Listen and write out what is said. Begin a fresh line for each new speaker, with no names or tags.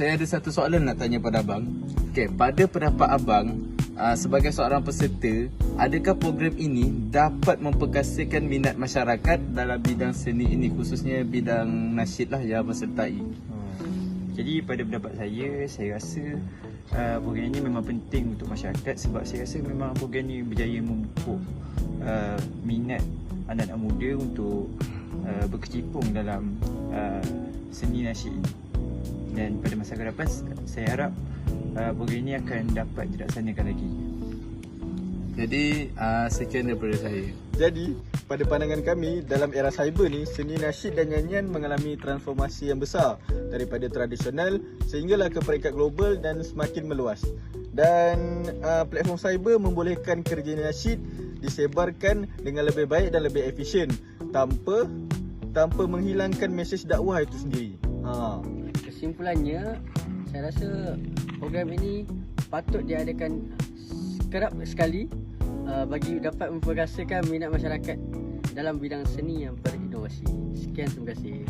saya ada satu soalan nak tanya pada abang. Okey, pada pendapat abang, sebagai seorang peserta, adakah program ini dapat memperkasakan minat masyarakat dalam bidang seni ini, khususnya bidang nasyid lah yang abang sertai?
Jadi pada pendapat saya rasa program ini memang penting untuk masyarakat, sebab saya rasa memang program ini berjaya memupuk minat anak-anak muda untuk berkecimpung dalam seni nasyid ini. Dan pada masa akan datang, saya harap program ini akan dapat dilaksanakan lagi.
Jadi sekian daripada saya.
Jadi, pada pandangan kami, dalam era cyber ni, seni nasyid dan nyanyian mengalami transformasi yang besar daripada tradisional sehinggalah ke peringkat global dan semakin meluas. Dan platform cyber membolehkan kerja nasyid disebarkan dengan lebih baik dan lebih efisien tanpa menghilangkan mesej dakwah itu sendiri.
Kesimpulannya, saya rasa program ini patut diadakan kerap sekali bagi dapat memperkasakan minat masyarakat dalam bidang seni yang berinovasi. Sekian, terima kasih.